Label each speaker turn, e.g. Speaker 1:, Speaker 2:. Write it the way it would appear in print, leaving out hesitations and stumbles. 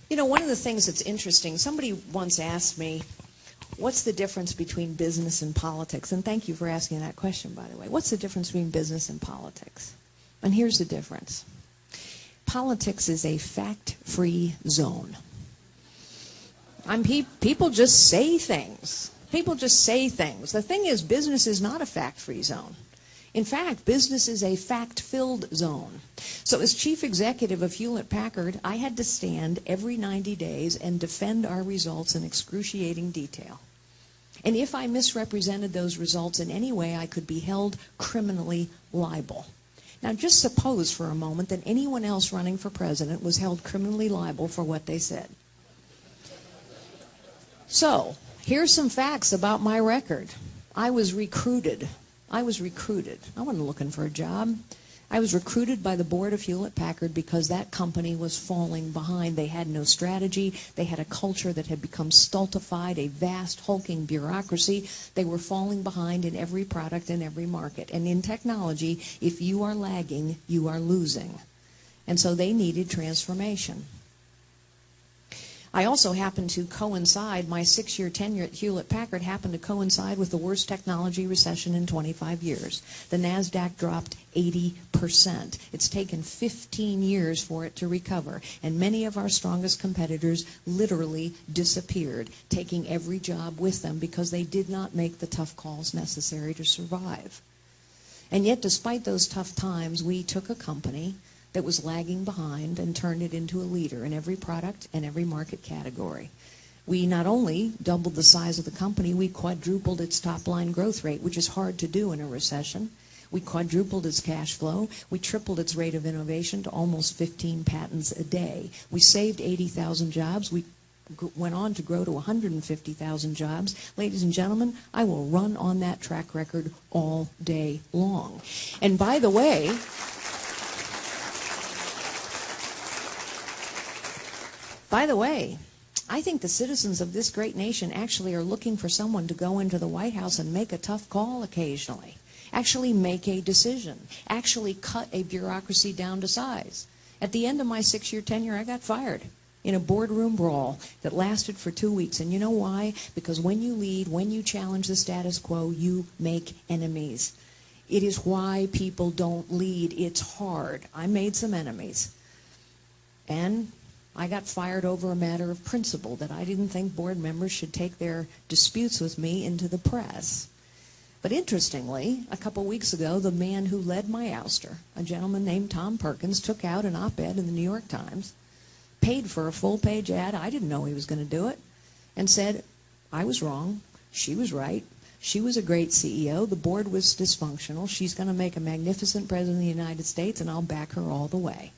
Speaker 1: You know, one of the things that's interesting, somebody once asked me, what's the difference between business and politics? And thank you for asking that question, by the way. What's the difference between business and politics? And here's the difference. Politics is a fact-free zone. People just say things. People just say things. The thing is, business is not a fact-free zone. In fact, business is a fact-filled zone. So as chief executive of Hewlett-Packard, I had to stand every 90 days and defend our results in excruciating detail. And if I misrepresented those results in any way, I could be held criminally liable. Now, just suppose for a moment that anyone else running for president was held criminally liable for what they said. So, here's some facts about my record. I was recruited. I wasn't looking for a job. I was recruited by the board of Hewlett-Packard because that company was falling behind. They had no strategy. They had a culture that had become stultified, a vast, hulking bureaucracy. They were falling behind in every product and every market. And in technology, if you are lagging, you are losing. And so they needed transformation. I also happened to coincide, my 6-year tenure at Hewlett-Packard happened to coincide with the worst technology recession in 25 years. The NASDAQ dropped 80%. It's taken 15 years for it to recover, and many of our strongest competitors literally disappeared, taking every job with them because they did not make the tough calls necessary to survive. And yet, despite those tough times, we took a company that was lagging behind and turned it into a leader in every product and every market category. We not only doubled the size of the company, we quadrupled its top-line growth rate, which is hard to do in a recession. We quadrupled its cash flow. We tripled its rate of innovation to almost 15 patents a day. We saved 80,000 jobs. We went on to grow to 150,000 jobs. Ladies and gentlemen, I will run on that track record all day long. And by the way, I think the citizens of this great nation actually are looking for someone to go into the White House and make a tough call occasionally, actually make a decision, actually cut a bureaucracy down to size. At the end of my 6-year tenure, I got fired in a boardroom brawl that lasted for 2 weeks. And you know why? Because when you lead, when you challenge the status quo, you make enemies. It is why people don't lead. It's hard. I made some enemies. And I got fired over a matter of principle that I didn't think board members should take their disputes with me into the press. But interestingly, a couple weeks ago, the man who led my ouster, a gentleman named Tom Perkins, took out an op-ed in the New York Times, paid for a full-page ad, I didn't know he was going to do it, and said, I was wrong, she was right, she was a great CEO, the board was dysfunctional, she's going to make a magnificent president of the United States, and I'll back her all the way.